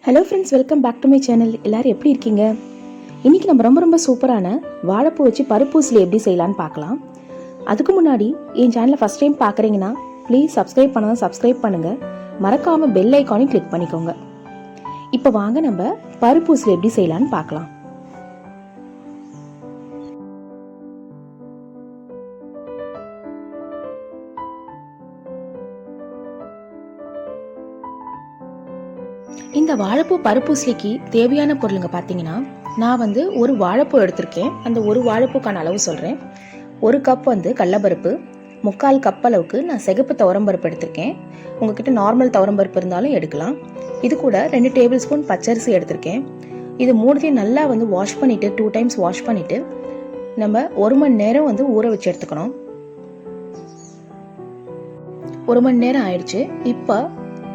Hello friends, welcome back to my channel. எல்லோரும் எப்படி இருக்கீங்க? இன்றைக்கி நம்ம ரொம்ப சூப்பரான வாழைப்பூ வச்சு பருப்பு உசிலி எப்படி செய்யலான்னு பார்க்கலாம். அதுக்கு முன்னாடி என் சேனலை ஃபஸ்ட் டைம் பார்க்குறீங்கன்னா ப்ளீஸ் சப்ஸ்கிரைப் பண்ணுங்கள். மறக்காமல் பெல் ஐக்கானையும் கிளிக் பண்ணிக்கோங்க. இப்போ வாங்க நம்ம பருப்பு உசிலி எப்படி செய்யலான்னு பார்க்கலாம். இந்த வாழைப்பூ பருப்பு உசிலிக்கு தேவையான பொருளுங்க பார்த்தீங்கன்னா, நான் ஒரு வாழைப்பூ எடுத்திருக்கேன். அந்த ஒரு வாழைப்பூக்கான அளவு சொல்கிறேன். 1 கப் கடலைப்பருப்பு, 3/4 கப் அளவுக்கு நான் சிகப்பு துவரம்பருப்பு எடுத்திருக்கேன். உங்ககிட்ட நார்மல் துவரம்பருப்பு இருந்தாலும் எடுக்கலாம். இது கூட 2 டேபிள் ஸ்பூன் பச்சரிசி எடுத்திருக்கேன். இது மூணுத்தையும் நல்லா வாஷ் பண்ணிவிட்டு 2 டைம்ஸ் வாஷ் பண்ணிவிட்டு நம்ம 1 மணி நேரம் ஊற வச்சு எடுத்துக்கணும். 1 மணி நேரம் ஆயிடுச்சு. இப்போ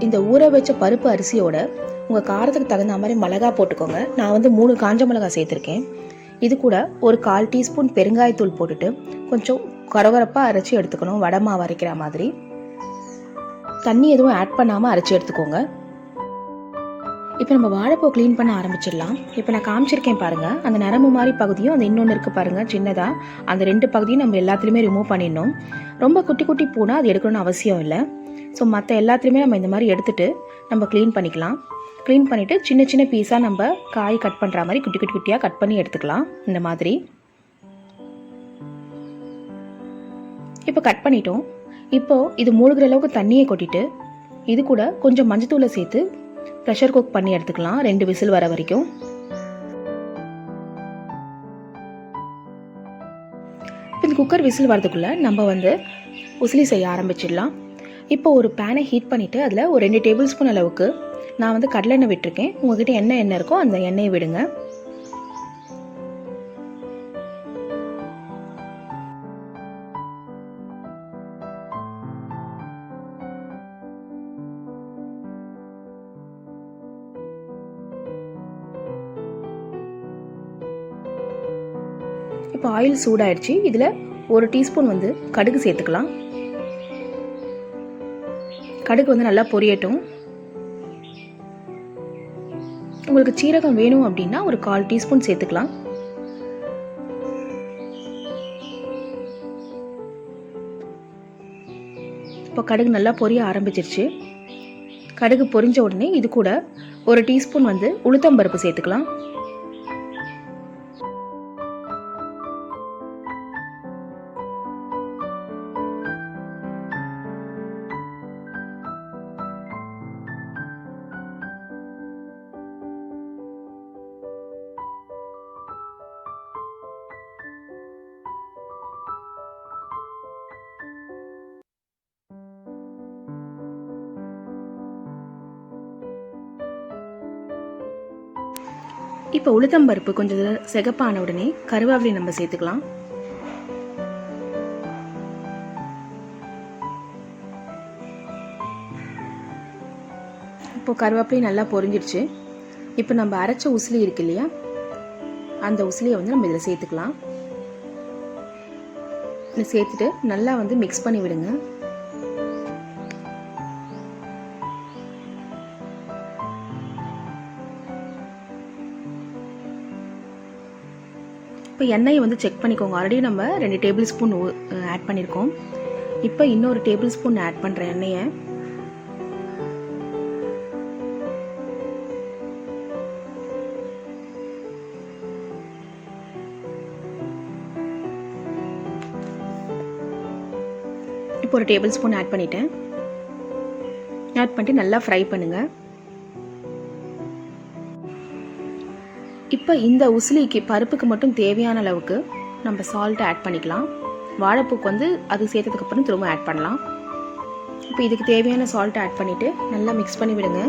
இந்த ஊற வச்ச பருப்பு அரிசியோட உங்கள் காரத்துக்கு தகுந்த மாதிரி மிளகா போட்டுக்கோங்க. நான் 3 காஞ்ச மிளகாய் சேர்த்துருக்கேன். இது கூட ஒரு 1/4 டீஸ்பூன் பெருங்காயத்தூள் போட்டுட்டு கொஞ்சம் கரகரப்பாக அரைச்சி எடுத்துக்கணும். வடை மாவு அரைக்கிற மாதிரி. தண்ணி எதுவும் ஆட் பண்ணாமல் அரைச்சி எடுத்துக்கோங்க. இப்போ நம்ம வாழைப்பூ க்ளீன் பண்ண ஆரம்பிச்சிடலாம். இப்போ நான் காமிச்சிருக்கேன் பாருங்கள். அந்த நரம்பு மாதிரி பகுதியும் அந்த இன்னொன்று இருக்குது பாருங்கள் சின்னதாக. அந்த 2 பகுதியும் நம்ம எல்லாத்துலேயுமே ரிமூவ் பண்ணிடணும். ரொம்ப குட்டி குட்டி பூனா அது எடுக்கணும்னு அவசியம் இல்லை. ஸோ மற்ற எல்லாத்துலேயுமே நம்ம இந்த மாதிரி எடுத்துகிட்டு நம்ம க்ளீன் பண்ணிக்கலாம். க்ளீன் பண்ணிவிட்டு சின்ன சின்ன பீஸாக நம்ம காய் கட் பண்ணுற மாதிரி குட்டி குட்டி குட்டியாக கட் பண்ணி எடுத்துக்கலாம். இந்த மாதிரி இப்போ கட் பண்ணிட்டோம். இப்போது இது மூழ்கிற அளவுக்கு தண்ணியை கொட்டிட்டு இது கூட கொஞ்சம் மஞ்சத்தூளை சேர்த்து ப்ரெஷர் குக் பண்ணி எடுத்துக்கலாம். 2 விசில் வர வரைக்கும். இப்போ இந்த குக்கர் விசில் வரதுக்குள்ளே நம்ம உசிலி செய்ய ஆரம்பிச்சிடலாம். இப்போ ஒரு பேனை ஹீட் பண்ணிவிட்டு அதில் ஒரு 2 டேபிள் ஸ்பூன் அளவுக்கு நான் கடலெண்ணெய் விட்டுருக்கேன். உங்கள்கிட்ட என்ன எண்ணெய் இருக்கோ அந்த எண்ணெயை விடுங்க. இப்போ ஆயில் சூடாயிடுச்சு. இதில் 1 டீஸ்பூன் கடுகு சேர்த்துக்கலாம். கடுகு நல்லா பொரியட்டும். உங்களுக்கு சீரகம் வேணும் அப்படின்னா ஒரு 1/4 டீஸ்பூன் சேர்த்துக்கலாம். இப்போ கடுகு நல்லா பொரிய ஆரம்பிச்சிருச்சு. கடுகு பொரிஞ்ச உடனே இது கூட 1 டீஸ்பூன் உளுத்தம்பருப்பு சேர்த்துக்கலாம். இப்போ உளுத்தம்பருப்பு கொஞ்சம் சிகப்பான உடனே கருவேப்பிலை நம்ம சேர்த்துக்கலாம். இப்போ கருவேப்பிலை நல்லா பொரிஞ்சிடுச்சு. இப்போ நம்ம அரைச்ச உசிலி இருக்கு இல்லையா, அந்த உசிலியை நம்ம இதில் சேர்த்துக்கலாம். சேர்த்துட்டு நல்லா மிக்ஸ் பண்ணி விடுங்க. இப்போ எண்ணெயை செக் பண்ணிக்கோங்க. ஆல்ரெடி நம்ம 2 டேபிள் ஸ்பூன் ஆட் பண்ணியிருக்கோம். இப்போ இன்னொரு டேபிள் ஸ்பூன் ஆட் பண்ணுற எண்ணெயை இப்போ ஒரு டேபிள் ஸ்பூன் ஆட் பண்ணிட்டேன். ஆட் பண்ணிட்டு நல்லா ஃப்ரை பண்ணுங்கள். இப்போ இந்த உசிலிக்கு பருப்புக்கு மட்டும் தேவையான அளவுக்கு நம்ம சால்ட்டை ஆட் பண்ணிக்கலாம். வாழைப்பூக்கு அது சேர்த்ததுக்கப்புறம் திரும்ப ஆட் பண்ணலாம். இப்போ இதுக்கு தேவையான சால்ட்டை ஆட் பண்ணிவிட்டு நல்லா மிக்ஸ் பண்ணி விடுங்க.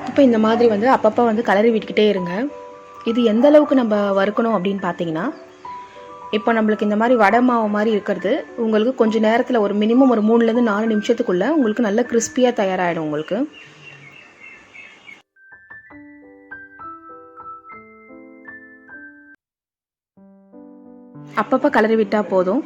இப்போ இந்த மாதிரி அப்பப்போ கலரி விட்டுக்கிட்டே இருங்க. இது எந்த அளவுக்கு நம்ம வறுக்கணும் அப்படின்னு பார்த்தீங்கன்னா, இப்போ நம்மளுக்கு இந்த மாதிரி வடை மாவு மாதிரி இருக்கிறது உங்களுக்கு கொஞ்சம் நேரத்தில் ஒரு மினிமம் ஒரு 3லேருந்து 4 நிமிஷத்துக்குள்ளே உங்களுக்கு நல்ல கிறிஸ்பியாக தயாராகிடும். உங்களுக்கு அப்பப்போ கலரி விட்டால் போதும்.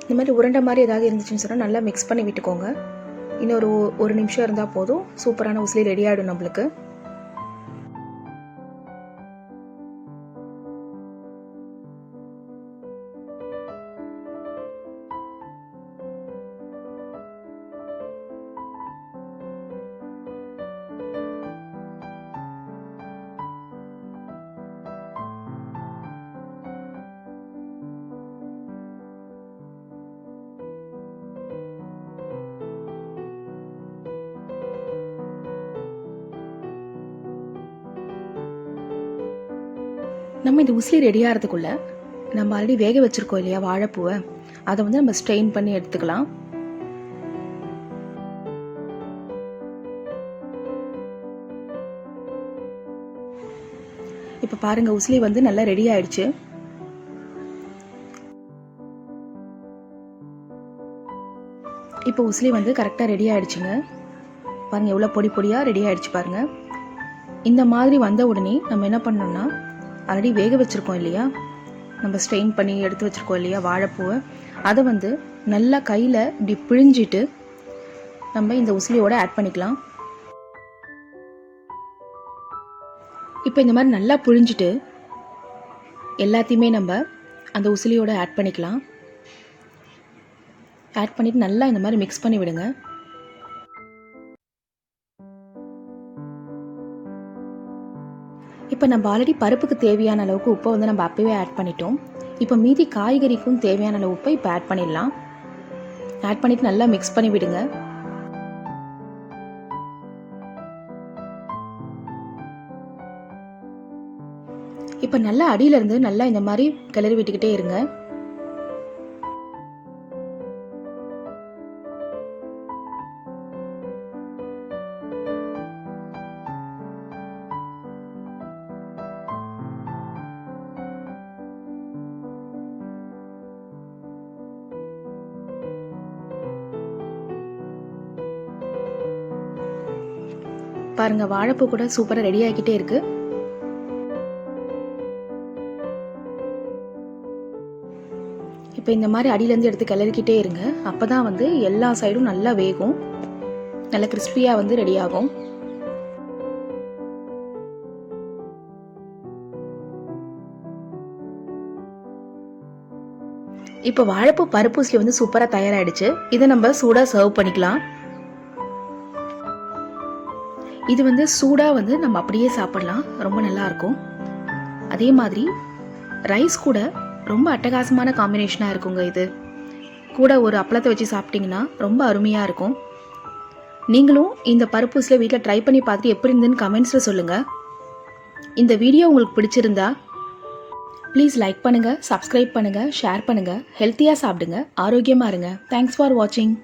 இந்த மாதிரி உருண்டை மாதிரி ஏதாவது இருந்துச்சுன்னு சொன்னால் நல்லா மிக்ஸ் பண்ணி விட்டுக்கோங்க. இன்னொரு 1 நிமிஷம் இருந்தால் போதும், சூப்பரான உசிலி ரெடி ஆகிடும் நம்மளுக்கு. நம்ம இந்த உசிலி ரெடி ஆகிறதுக்குள்ளே நம்ம ஆல்ரெடி வேக வச்சுருக்கோம் இல்லையா வாழைப்பூவை, அதை வந்து நம்ம ஸ்ட்ரெயின் பண்ணி எடுத்துக்கலாம். இப்போ பாருங்கள், உசிலி வந்து நல்லா ரெடி ஆயிடுச்சு. இப்போ உசிலி வந்து கரெக்டாக ரெடி ஆகிடுச்சுங்க. பாருங்கள் எவ்வளோ பொடி பொடியாக ரெடி ஆகிடுச்சு பாருங்கள். இந்த மாதிரி வந்த உடனே நம்ம என்ன பண்ணோம்னா, ஆல்ரெடி வேக வச்சுருக்கோம் இல்லையா, நம்ம ஸ்ட்ரெயின் பண்ணி எடுத்து வச்சுருக்கோம் இல்லையா வாழைப்பூவை, அதை வந்து நல்லா கையில் இப்படி பிழிஞ்சிட்டு நம்ம இந்த உசிலியோடு ஆட் பண்ணிக்கலாம். இப்போ இந்த மாதிரி நல்லா பிழிஞ்சிட்டு எல்லாத்தையுமே நம்ம அந்த உசிலியோடு ஆட் பண்ணிக்கலாம். ஆட் பண்ணிவிட்டு நல்லா இந்த மாதிரி மிக்ஸ் பண்ணி விடுங்க. இப்போ நம்ம ஆல்ரெடி பருப்புக்கு தேவையான அளவுக்கு உப்பை வந்து நம்ம அப்போவே ஆட் பண்ணிட்டோம். இப்போ மீதி காய்கறிக்கும் தேவையான அளவு உப்பை இப்போ ஆட் பண்ணிடலாம். ஆட் பண்ணிவிட்டு நல்லா மிக்ஸ் பண்ணி விடுங்க. இப்போ நல்லா அடியிலேருந்து நல்லா இந்த மாதிரி கிளறி விட்டுக்கிட்டே இருங்க. பாருங்க, வாழைப்பூ கூட சூப்பராக ரெடி ஆகிக்கிட்டே இருக்கு. இப்போ இந்த மாதிரி அடியிலேருந்து எடுத்து கிளறிக்கிட்டே இருங்க. அப்போ தான் வந்து எல்லா சைடும் நல்லா வேகும், நல்லா கிறிஸ்பியாக வந்து ரெடி ஆகும். இப்போ வாழைப்பூ பருப்பு உசிலி வந்து சூப்பராக தயாராகிடுச்சு. இதை நம்ம சூடாக சர்வ் பண்ணிக்கலாம். இது வந்து சூடாக வந்து நம்ம அப்படியே சாப்பிடலாம், ரொம்ப நல்லாயிருக்கும். அதே மாதிரி ரைஸ் கூட ரொம்ப அட்டகாசமான காம்பினேஷனாக இருக்குங்க. இது கூட ஒரு அப்பளத்தை வச்சு சாப்பிட்டிங்கன்னா ரொம்ப அருமையாக இருக்கும். நீங்களும் இந்த பருப்பு உசிலி வீட்டில் ட்ரை பண்ணி பார்த்துட்டு எப்படி இருந்துன்னு கமெண்ட்ஸில் சொல்லுங்கள். இந்த வீடியோ உங்களுக்கு பிடிச்சிருந்தா ப்ளீஸ் லைக் பண்ணுங்கள், சப்ஸ்கிரைப் பண்ணுங்கள், ஷேர் பண்ணுங்கள். ஹெல்த்தியாக சாப்பிடுங்க, ஆரோக்கியமாக இருங்க. தேங்க்ஸ் ஃபார் வாட்சிங்.